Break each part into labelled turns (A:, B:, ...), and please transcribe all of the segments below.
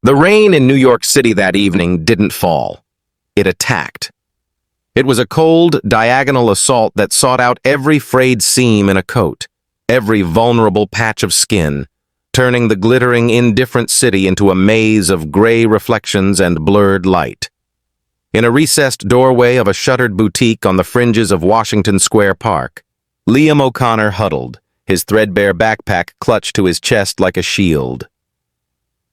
A: The rain in New York City that evening didn't fall. It attacked. It was a cold, diagonal assault that sought out every frayed seam in a coat, every vulnerable patch of skin, turning the glittering, indifferent city into a maze of gray reflections and blurred light. In a recessed doorway of a shuttered boutique on the fringes of Washington Square Park, Liam O'Connor huddled, his threadbare backpack clutched to his chest like a shield.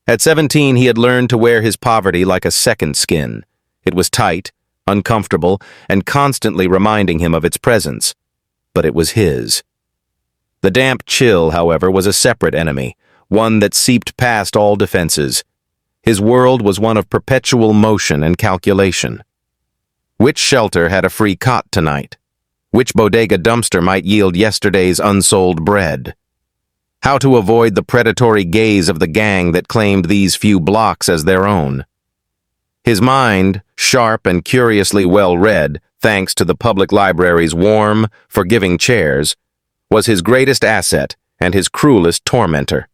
A: At 17, he had learned to wear his poverty like a second skin. It was tight, uncomfortable, and constantly reminding him of its presence. But it was his. The damp chill, however, was a separate enemy, one that seeped past all defenses. His world was one of perpetual motion and calculation. Which shelter had a free cot tonight? Which bodega dumpster might yield yesterday's unsold bread? How to avoid the predatory gaze of the gang that claimed these few blocks as their own? His mind, sharp and curiously well-read, thanks to the public library's warm, forgiving chairs, was his greatest asset and his cruelest tormentor.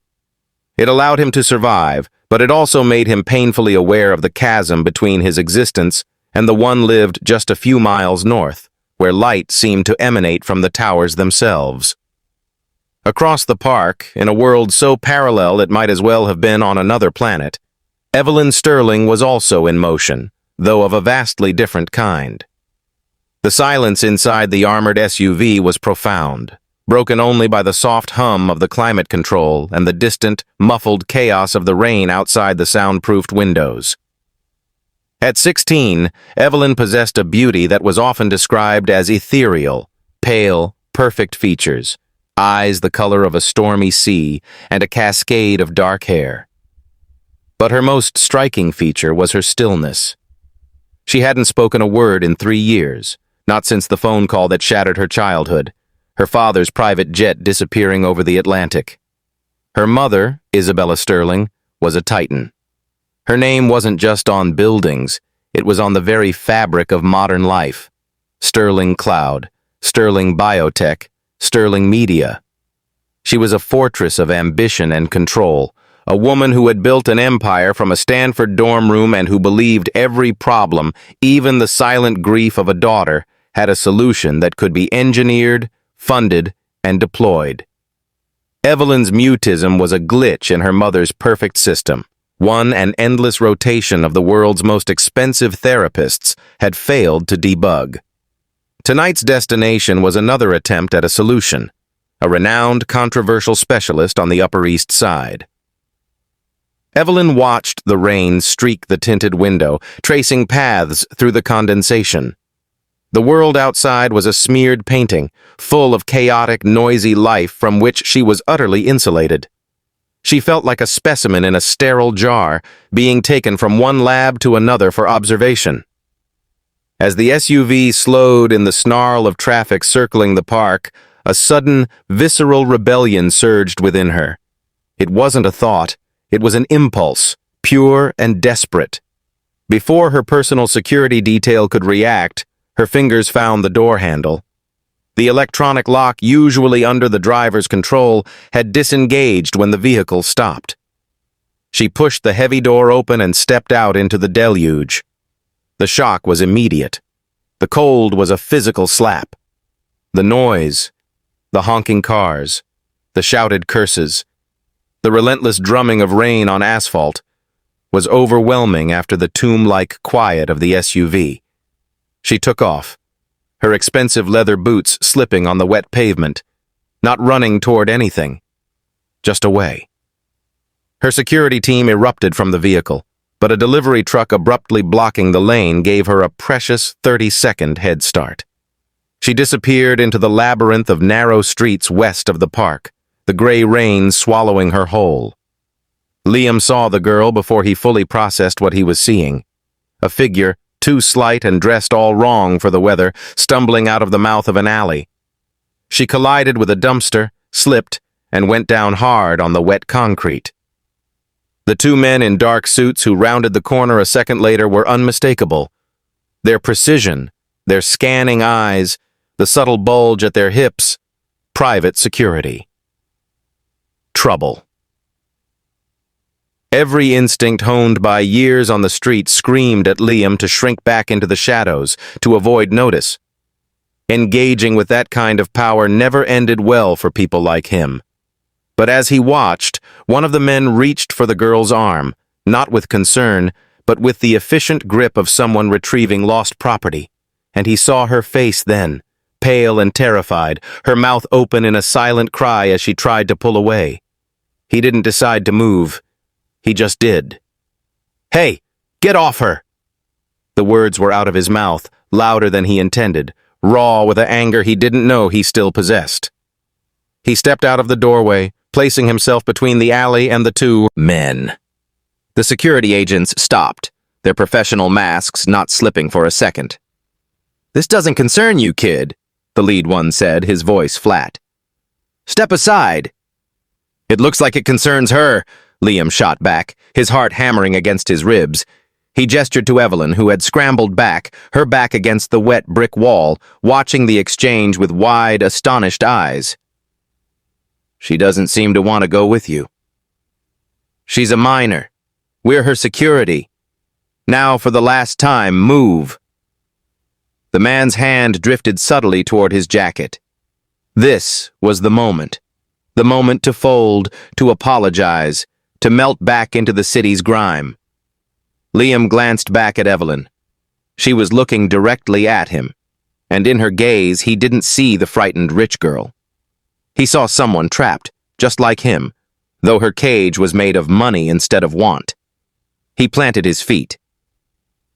A: It allowed him to survive, but it also made him painfully aware of the chasm between his existence and the one lived just a few miles north, where light seemed to emanate from the towers themselves. Across the park, in a world so parallel it might as well have been on another planet, Evelyn Sterling was also in motion, though of a vastly different kind. The silence inside the armored SUV was profound, broken only by the soft hum of the climate control and the distant, muffled chaos of the rain outside the soundproofed windows. At 16, Evelyn possessed a beauty that was often described as ethereal, pale, perfect features, eyes the color of a stormy sea, and a cascade of dark hair. But her most striking feature was her stillness. She hadn't spoken a word in 3 years, not since the phone call that shattered her childhood, her father's private jet disappearing over the Atlantic. Her mother, Isabella Sterling, was a titan. Her name wasn't just on buildings, it was on the very fabric of modern life. Sterling Cloud, Sterling Biotech, Sterling Media. She was a fortress of ambition and control, a woman who had built an empire from a Stanford dorm room and who believed every problem, even the silent grief of a daughter, had a solution that could be engineered, funded, and deployed. Evelyn's mutism was a glitch in her mother's perfect system. An endless rotation of the world's most expensive therapists had failed to debug. Tonight's destination was another attempt at a solution, a renowned controversial specialist on the Upper East Side. Evelyn watched the rain streak the tinted window, tracing paths through the condensation. The world outside was a smeared painting, full of chaotic, noisy life from which she was utterly insulated. She felt like a specimen in a sterile jar, being taken from one lab to another for observation. As the SUV slowed in the snarl of traffic circling the park, a sudden, visceral rebellion surged within her. It wasn't a thought, it was an impulse, pure and desperate. Before her personal security detail could react, her fingers found the door handle. The electronic lock, usually under the driver's control, had disengaged when the vehicle stopped. She pushed the heavy door open and stepped out into the deluge. The shock was immediate. The cold was a physical slap. The noise, the honking cars, the shouted curses, the relentless drumming of rain on asphalt was overwhelming after the tomb-like quiet of the SUV. She took off, her expensive leather boots slipping on the wet pavement, not running toward anything, just away. Her security team erupted from the vehicle, but a delivery truck abruptly blocking the lane gave her a precious 30-second head start. She disappeared into the labyrinth of narrow streets west of the park, the gray rain swallowing her whole. Liam saw the girl before he fully processed what he was seeing. A figure, too slight and dressed all wrong for the weather, stumbling out of the mouth of an alley. She collided with a dumpster, slipped, and went down hard on the wet concrete. The two men in dark suits who rounded the corner a second later were unmistakable. Their precision, their scanning eyes, the subtle bulge at their hips, private security. Trouble. Every instinct honed by years on the street screamed at Liam to shrink back into the shadows, to avoid notice. Engaging with that kind of power never ended well for people like him. But as he watched, one of the men reached for the girl's arm, not with concern, but with the efficient grip of someone retrieving lost property. And he saw her face then, pale and terrified, her mouth open in a silent cry as she tried to pull away. He didn't decide to move. He just did. "Hey, get off her!" The words were out of his mouth, louder than he intended, raw with an anger he didn't know he still possessed. He stepped out of the doorway, placing himself between the alley and the two men. The security agents stopped, their professional masks not slipping for a second. "This doesn't concern you, kid," the lead one said, his voice flat. "Step aside." "It looks like it concerns her," Liam shot back, his heart hammering against his ribs. He gestured to Evelyn, who had scrambled back, her back against the wet brick wall, watching the exchange with wide, astonished eyes. "She doesn't seem to want to go with you." "She's a minor. We're her security. Now, for the last time, move." The man's hand drifted subtly toward his jacket. This was the moment to fold, to apologize, to melt back into the city's grime. Liam glanced back at Evelyn. She was looking directly at him, and in her gaze he didn't see the frightened rich girl. He saw someone trapped, just like him, though her cage was made of money instead of want. He planted his feet.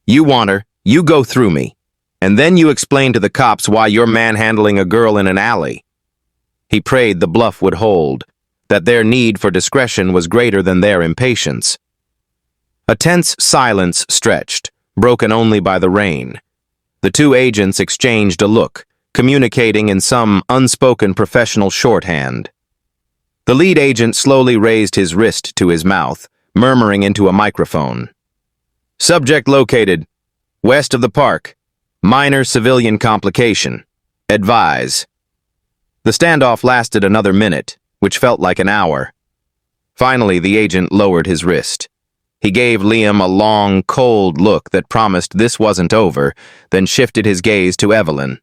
A: "You want her, you go through me, and then you explain to the cops why you're manhandling a girl in an alley." He prayed the bluff would hold, that their need for discretion was greater than their impatience. A tense silence stretched, broken only by the rain. The two agents exchanged a look, communicating in some unspoken professional shorthand. The lead agent slowly raised his wrist to his mouth, murmuring into a microphone. "Subject located. West of the park. Minor civilian complication. Advise." The standoff lasted another minute, which felt like an hour. Finally, the agent lowered his wrist. He gave Liam a long, cold look that promised this wasn't over, then shifted his gaze to Evelyn.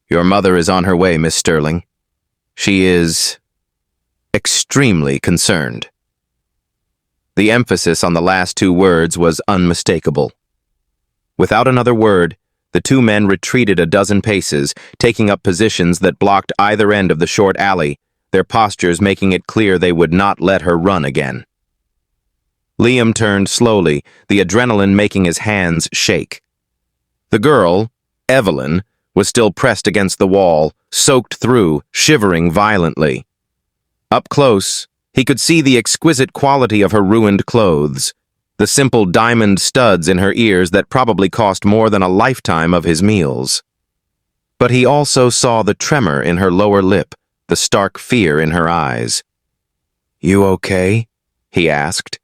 A: "Your mother is on her way, Miss Sterling. She is extremely concerned." The emphasis on the last two words was unmistakable. Without another word, the two men retreated a dozen paces, taking up positions that blocked either end of the short alley, their postures making it clear they would not let her run again. Liam turned slowly, the adrenaline making his hands shake. The girl, Evelyn, was still pressed against the wall, soaked through, shivering violently. Up close, he could see the exquisite quality of her ruined clothes, the simple diamond studs in her ears that probably cost more than a lifetime of his meals. But he also saw the tremor in her lower lip, the stark fear in her eyes. "You okay?" he asked,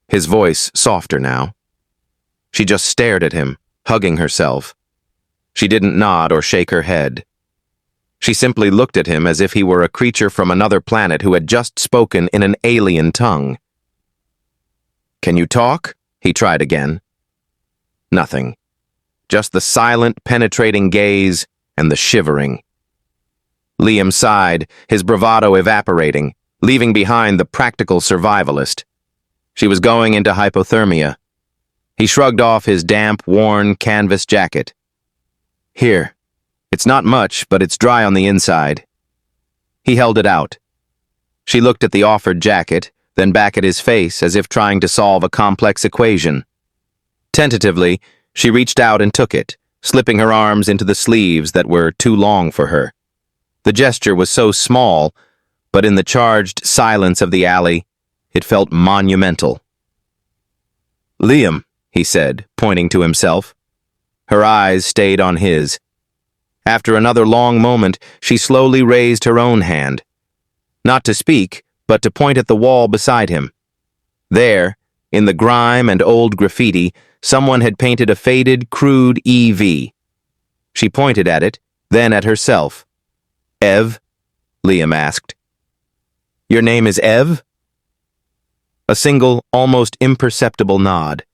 A: his voice softer now. She just stared at him, hugging herself. She didn't nod or shake her head. She simply looked at him as if he were a creature from another planet who had just spoken in an alien tongue. "Can you talk?" he tried again. Nothing. Just the silent, penetrating gaze and the shivering. Liam sighed, his bravado evaporating, leaving behind the practical survivalist. She was going into hypothermia. He shrugged off his damp, worn canvas jacket. "Here. It's not much, but it's dry on the inside." He held it out. She looked at the offered jacket, then back at his face as if trying to solve a complex equation. Tentatively, she reached out and took it, slipping her arms into the sleeves that were too long for her. The gesture was so small, but in the charged silence of the alley, it felt monumental. "Liam," he said, pointing to himself. Her eyes stayed on his. After another long moment, she slowly raised her own hand. Not to speak, but to point at the wall beside him. There, in the grime and old graffiti, someone had painted a faded, crude EV. She pointed at it, then at herself. "Ev?" Liam asked. "Your name is Ev?" a single, almost imperceptible nod.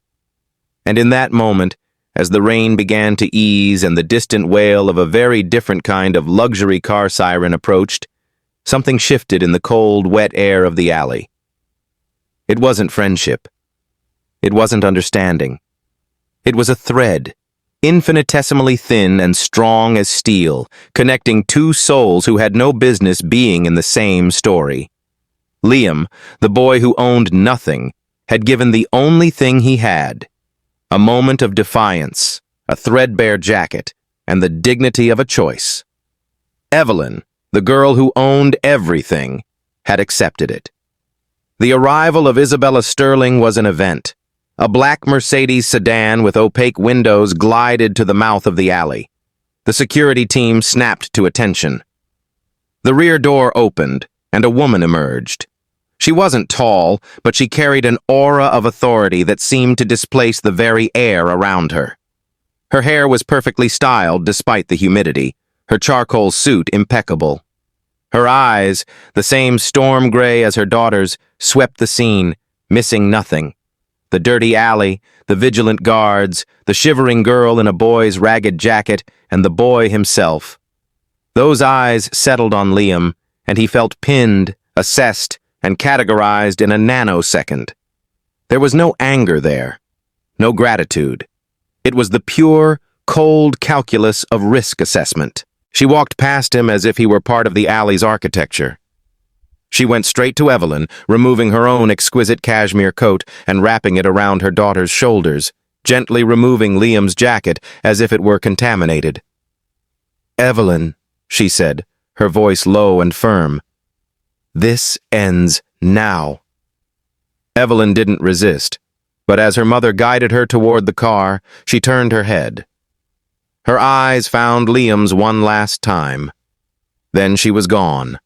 A: And in that moment, as the rain began to ease and the distant wail of a very different kind of luxury car siren approached, something shifted in the cold, wet air of the alley. It wasn't friendship. It wasn't understanding. It was a thread, infinitesimally thin and strong as steel, connecting two souls who had no business being in the same story. Liam, the boy who owned nothing, had given the only thing he had, a moment of defiance, a threadbare jacket, and the dignity of a choice. Evelyn, the girl who owned everything, had accepted it. The arrival of Isabella Sterling was an event. A black Mercedes sedan with opaque windows glided to the mouth of the alley. The security team snapped to attention. The rear door opened, and a woman emerged. She wasn't tall, but she carried an aura of authority that seemed to displace the very air around her. Her hair was perfectly styled despite the humidity, her charcoal suit impeccable. Her eyes, the same storm gray as her daughter's, swept the scene, missing nothing. The dirty alley, the vigilant guards, the shivering girl in a boy's ragged jacket, and the boy himself. Those eyes settled on Liam, and he felt pinned, assessed, and categorized in a nanosecond. There was no anger there, no gratitude. It was the pure, cold calculus of risk assessment. She walked past him as if he were part of the alley's architecture. She went straight to Evelyn, removing her own exquisite cashmere coat and wrapping it around her daughter's shoulders, gently removing Liam's jacket as if it were contaminated. "Evelyn," she said, her voice low and firm, "this ends now." Evelyn didn't resist, but as her mother guided her toward the car, she turned her head. Her eyes found Liam's one last time. Then she was gone,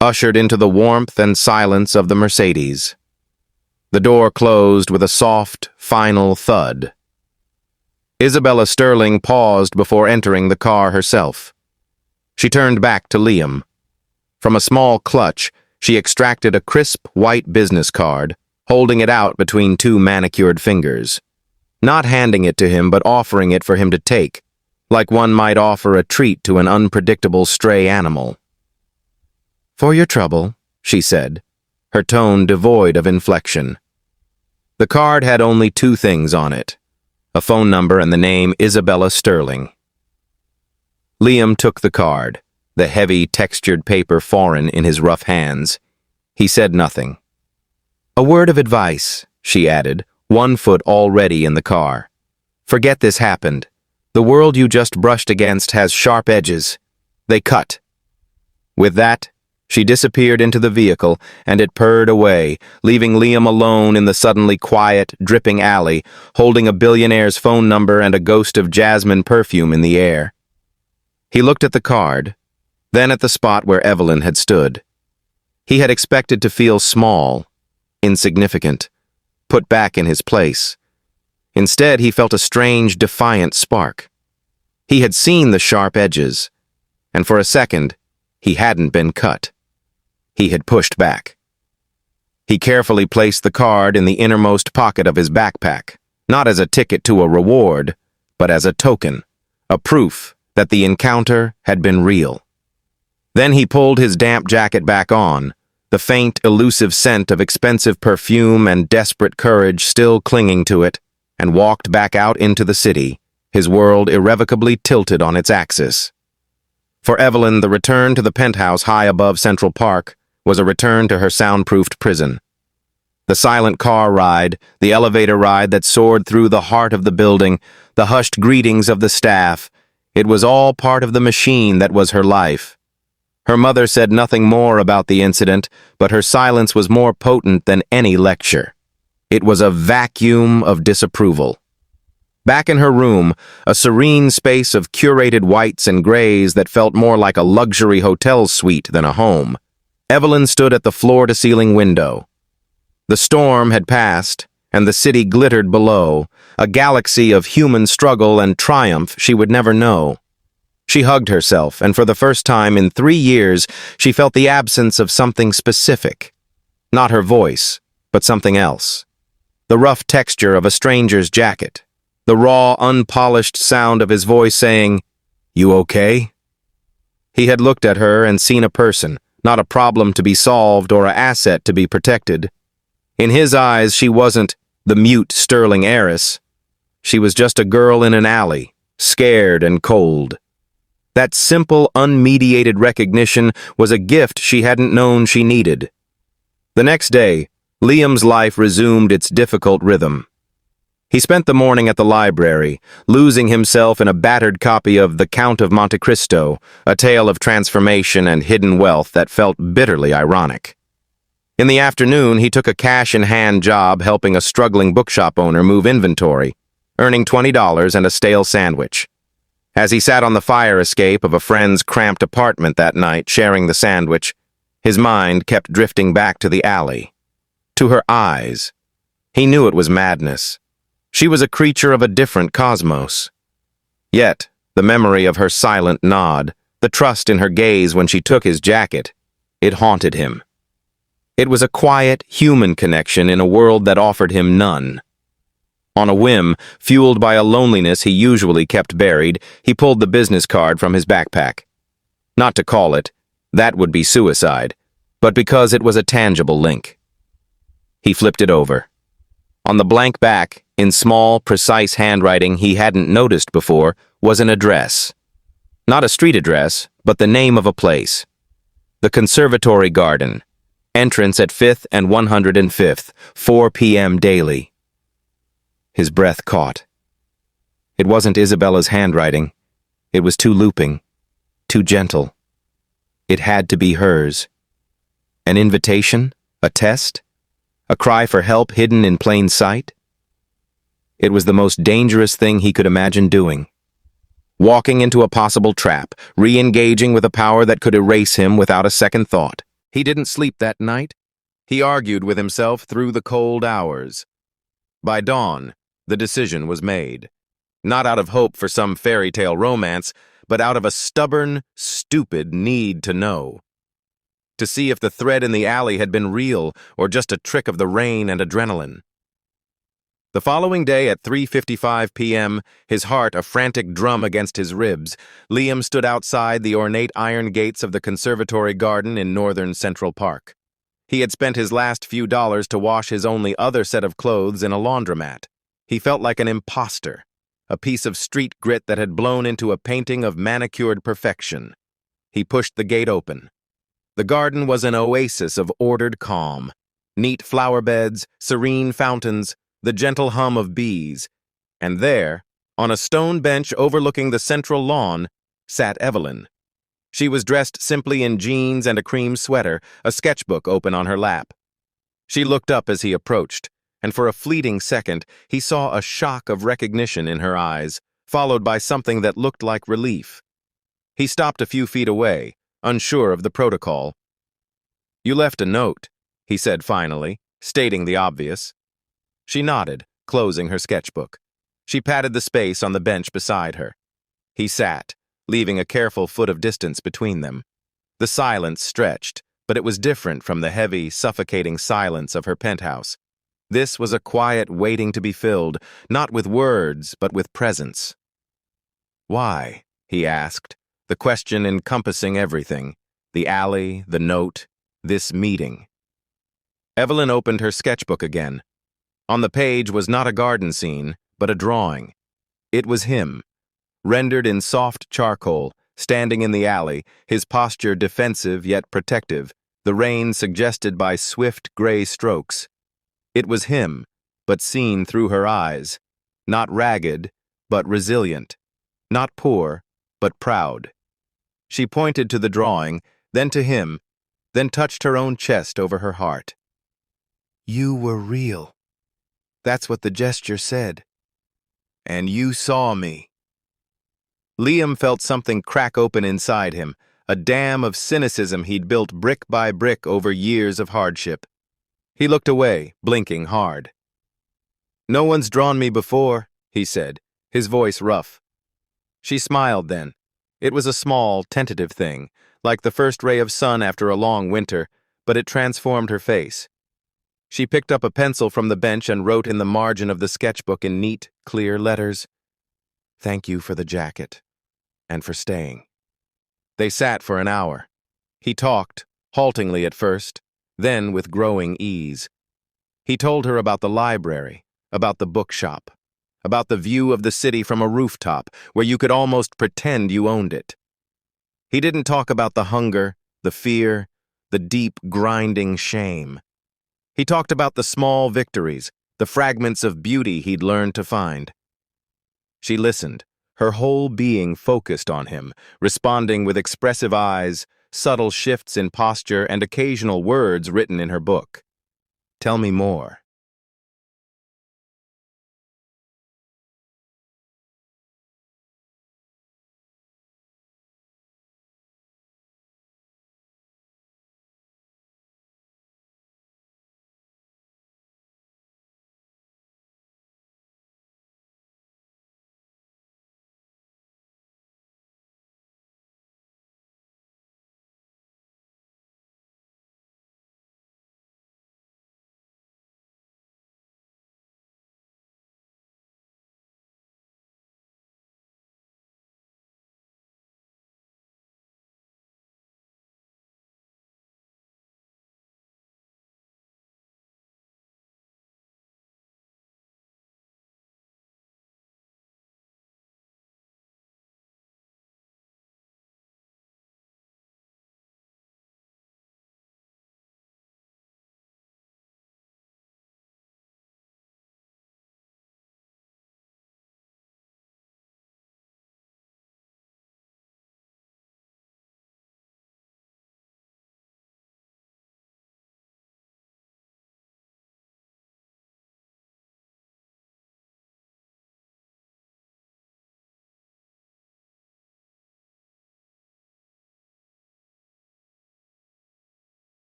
A: ushered into the warmth and silence of the Mercedes. The door closed with a soft, final thud. Isabella Sterling paused before entering the car herself. She turned back to Liam. From a small clutch, she extracted a crisp white business card, holding it out between two manicured fingers. Not handing it to him, but offering it for him to take, like one might offer a treat to an unpredictable stray animal. "For your trouble," she said, her tone devoid of inflection. The card had only two things on it, a phone number and the name Isabella Sterling. Liam took the card, the heavy, textured paper foreign in his rough hands. He said nothing. "A word of advice," she added, one foot already in the car. "Forget this happened. The world you just brushed against has sharp edges. They cut." With that, she disappeared into the vehicle, and it purred away, leaving Liam alone in the suddenly quiet, dripping alley, holding a billionaire's phone number and a ghost of jasmine perfume in the air. He looked at the card, then at the spot where Evelyn had stood. He had expected to feel small, insignificant, put back in his place. Instead, he felt a strange, defiant spark. He had seen the sharp edges, and for a second, he hadn't been cut. He had pushed back. He carefully placed the card in the innermost pocket of his backpack, not as a ticket to a reward, but as a token, a proof that the encounter had been real. Then he pulled his damp jacket back on, the faint, elusive scent of expensive perfume and desperate courage still clinging to it, and walked back out into the city, his world irrevocably tilted on its axis. For Evelyn, the return to the penthouse high above Central Park was a return to her soundproofed prison. The silent car ride, the elevator ride that soared through the heart of the building, the hushed greetings of the staff, it was all part of the machine that was her life. Her mother said nothing more about the incident, but her silence was more potent than any lecture. It was a vacuum of disapproval. Back in her room, a serene space of curated whites and grays that felt more like a luxury hotel suite than a home, Evelyn stood at the floor-to-ceiling window. The storm had passed, and the city glittered below, a galaxy of human struggle and triumph she would never know. She hugged herself, and for the first time in 3 years, she felt the absence of something specific. Not her voice, but something else. The rough texture of a stranger's jacket. The raw, unpolished sound of his voice saying, "You okay?" He had looked at her and seen a person, not a problem to be solved or an asset to be protected. In his eyes, she wasn't the mute, sterling heiress. She was just a girl in an alley, scared and cold. That simple, unmediated recognition was a gift she hadn't known she needed. The next day, Liam's life resumed its difficult rhythm. He spent the morning at the library, losing himself in a battered copy of The Count of Monte Cristo, a tale of transformation and hidden wealth that felt bitterly ironic. In the afternoon, he took a cash-in-hand job helping a struggling bookshop owner move inventory, earning $20 and a stale sandwich. As he sat on the fire escape of a friend's cramped apartment that night, sharing the sandwich, his mind kept drifting back to the alley, to her eyes. He knew it was madness. She was a creature of a different cosmos. Yet, the memory of her silent nod, the trust in her gaze when she took his jacket, it haunted him. It was a quiet, human connection in a world that offered him none. On a whim, fueled by a loneliness he usually kept buried, he pulled the business card from his backpack. Not to call it, that would be suicide, but because it was a tangible link. He flipped it over. On the blank back, in small, precise handwriting he hadn't noticed before, was an address. Not a street address, but the name of a place. The Conservatory Garden. Entrance at 5th and 105th, 4 p.m. daily. His breath caught. It wasn't Isabella's handwriting. It was too looping, too gentle. It had to be hers. An invitation? A test? A cry for help hidden in plain sight? It was the most dangerous thing he could imagine doing. Walking into a possible trap, re-engaging with a power that could erase him without a second thought. He didn't sleep that night. He argued with himself through the cold hours. By dawn, the decision was made. Not out of hope for some fairy tale romance, but out of a stubborn, stupid need to know. To see if the thread in the alley had been real or just a trick of the rain and adrenaline. The following day at 3:55 p.m., his heart a frantic drum against his ribs, Liam stood outside the ornate iron gates of the Conservatory Garden in northern Central Park. He had spent his last few dollars to wash his only other set of clothes in a laundromat. He felt like an imposter, a piece of street grit that had blown into a painting of manicured perfection. He pushed the gate open. The garden was an oasis of ordered calm. Neat flower beds, serene fountains, the gentle hum of bees, and there, on a stone bench overlooking the central lawn, sat Evelyn. She was dressed simply in jeans and a cream sweater, a sketchbook open on her lap. She looked up as he approached, and for a fleeting second, he saw a shock of recognition in her eyes, followed by something that looked like relief. He stopped a few feet away, unsure of the protocol. "You left a note," he said finally, stating the obvious. She nodded, closing her sketchbook. She patted the space on the bench beside her. He sat, leaving a careful foot of distance between them. The silence stretched, but it was different from the heavy, suffocating silence of her penthouse. This was a quiet waiting to be filled, not with words, but with presence. "Why?" he asked, the question encompassing everything. The alley, the note, this meeting. Evelyn opened her sketchbook again. On the page was not a garden scene, but a drawing. It was him, rendered in soft charcoal, standing in the alley, his posture defensive yet protective, the rain suggested by swift gray strokes. It was him, but seen through her eyes, not ragged, but resilient, not poor, but proud. She pointed to the drawing, then to him, then touched her own chest over her heart. "You were real." That's what the gesture said. "And you saw me." Liam felt something crack open inside him, a dam of cynicism he'd built brick by brick over years of hardship. He looked away, blinking hard. "No one's drawn me before," he said, his voice rough. She smiled then. It was a small, tentative thing, like the first ray of sun after a long winter, but it transformed her face. She picked up a pencil from the bench and wrote in the margin of the sketchbook in neat, clear letters, "Thank you for the jacket, and for staying." They sat for an hour. He talked, haltingly at first, then with growing ease. He told her about the library, about the bookshop, about the view of the city from a rooftop where you could almost pretend you owned it. He didn't talk about the hunger, the fear, the deep, grinding shame. He talked about the small victories, the fragments of beauty he'd learned to find. She listened, her whole being focused on him, responding with expressive eyes, subtle shifts in posture, and occasional words written in her book. "Tell me more."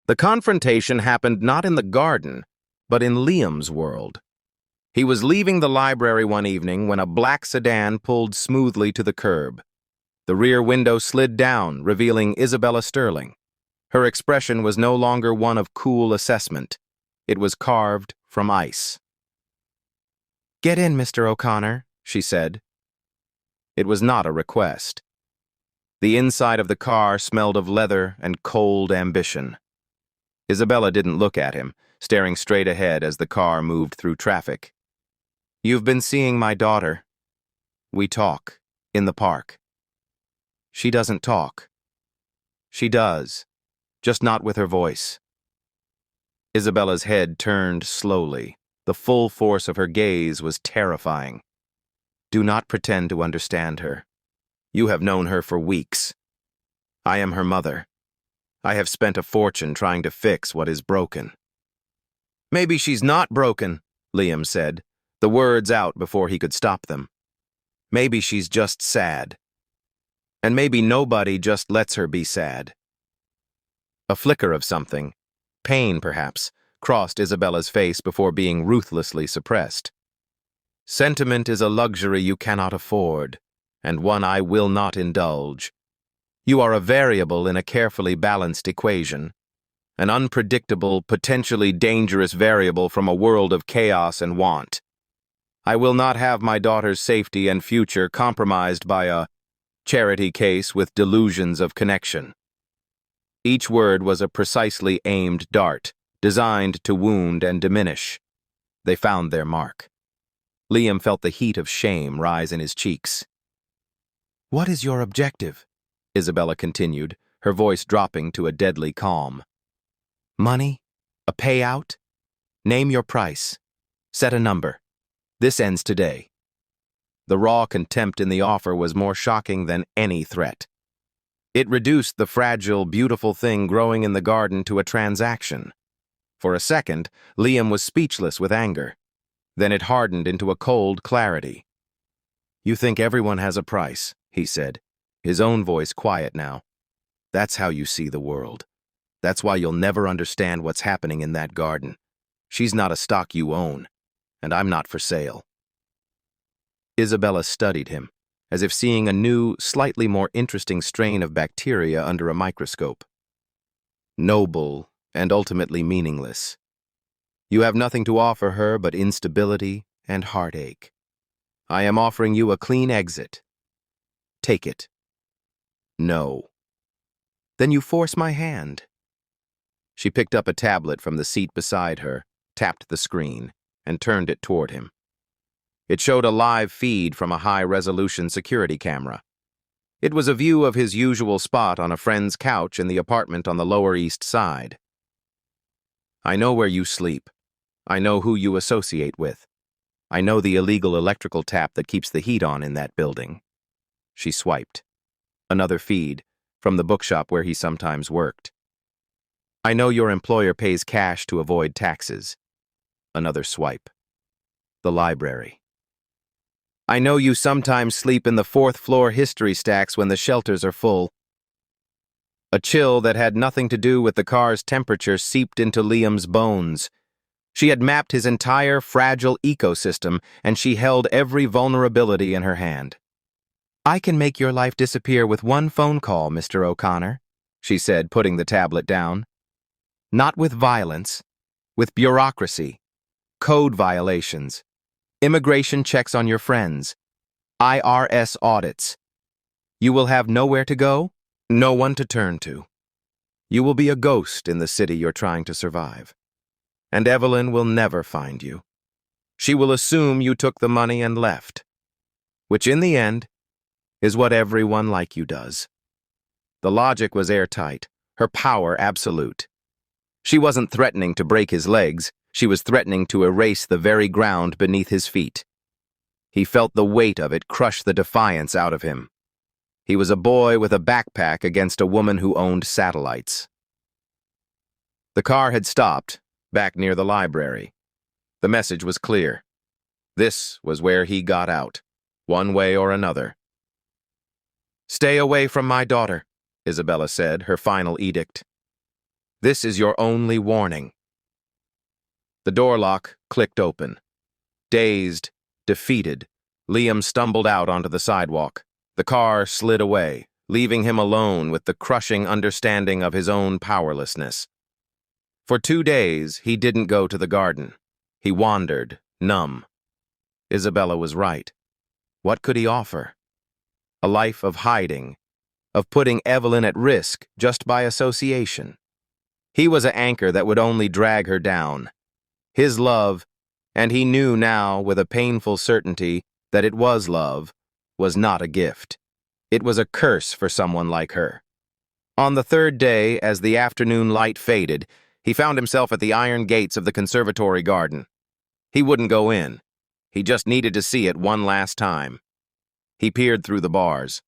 A: The confrontation happened not in the garden, but in Liam's world. He was leaving the library one evening when a black sedan pulled smoothly to the curb. The rear window slid down, revealing Isabella Sterling. Her expression was no longer one of cool assessment. It was carved from ice. "Get in, Mr. O'Connor," she said. It was not a request. The inside of the car smelled of leather and cold ambition. Isabella didn't look at him, staring straight ahead as the car moved through traffic. "You've been seeing my daughter. We talk, in the park." "She doesn't talk." "She does, just not with her voice." Isabella's head turned slowly. The full force of her gaze was terrifying. "Do not pretend to understand her. You have known her for weeks. I am her mother. I have spent a fortune trying to fix what is broken." "Maybe she's not broken," Liam said, the words out before he could stop them. "Maybe she's just sad. And maybe nobody just lets her be sad." A flicker of something, pain perhaps, crossed Isabella's face before being ruthlessly suppressed. "Sentiment is a luxury you cannot afford, and one I will not indulge. You are a variable in a carefully balanced equation, an unpredictable, potentially dangerous variable from a world of chaos and want. I will not have my daughter's safety and future compromised by a charity case with delusions of connection." Each word was a precisely aimed dart, designed to wound and diminish. They found their mark. Liam felt the heat of shame rise in his cheeks. "What is your objective?" Isabella continued, her voice dropping to a deadly calm. "Money? A payout?" Name your price. Set a number. This ends today. The raw contempt in the offer was more shocking than any threat. It reduced the fragile, beautiful thing growing in the garden to a transaction. For a second, Liam was speechless with anger. Then it hardened into a cold clarity. "You think everyone has a price," he said, his own voice quiet now. "That's how you see the world. That's why you'll never understand what's happening in that garden. She's not a stock you own, and I'm not for sale." Isabella studied him, as if seeing a new, slightly more interesting strain of bacteria under a microscope. Noble and ultimately meaningless. You have nothing to offer her but instability and heartache. I am offering you a clean exit. Take it. No. Then you force my hand. She picked up a tablet from the seat beside her, tapped the screen, and turned it toward him. It showed a live feed from a high-resolution security camera. It was a view of his usual spot on a friend's couch in the apartment on the Lower East Side. "I know where you sleep. I know who you associate with. I know the illegal electrical tap that keeps the heat on in that building." She swiped. Another feed, from the bookshop where he sometimes worked. "I know your employer pays cash to avoid taxes." Another swipe. The library. "I know you sometimes sleep in the fourth-floor history stacks when the shelters are full." A chill that had nothing to do with the car's temperature seeped into Liam's bones. She had mapped his entire fragile ecosystem, and she held every vulnerability in her hand. "I can make your life disappear with one phone call, Mr. O'Connor," she said, putting the tablet down. "Not with violence, with bureaucracy, code violations, immigration checks on your friends, IRS audits. You will have nowhere to go, no one to turn to. You will be a ghost in the city you're trying to survive. And Evelyn will never find you. She will assume you took the money and left, which in the end is what everyone like you does." The logic was airtight, her power absolute. She wasn't threatening to break his legs, she was threatening to erase the very ground beneath his feet. He felt the weight of it crush the defiance out of him. He was a boy with a backpack against a woman who owned satellites. The car had stopped, back near the library. The message was clear. This was where he got out, one way or another. "Stay away from my daughter," Isabella said, her final edict. "This is your only warning." The door lock clicked open. Dazed, defeated, Liam stumbled out onto the sidewalk. The car slid away, leaving him alone with the crushing understanding of his own powerlessness. For 2 days, he didn't go to the garden. He wandered, numb. Isabella was right. What could he offer? A life of hiding, of putting Evelyn at risk just by association. He was an anchor that would only drag her down. His love, and he knew now with a painful certainty that it was love, was not a gift. It was a curse for someone like her. On the 3rd day, as the afternoon light faded, he found himself at the iron gates of the conservatory garden. He wouldn't go in. He just needed to see it one last time. He peered through the bars.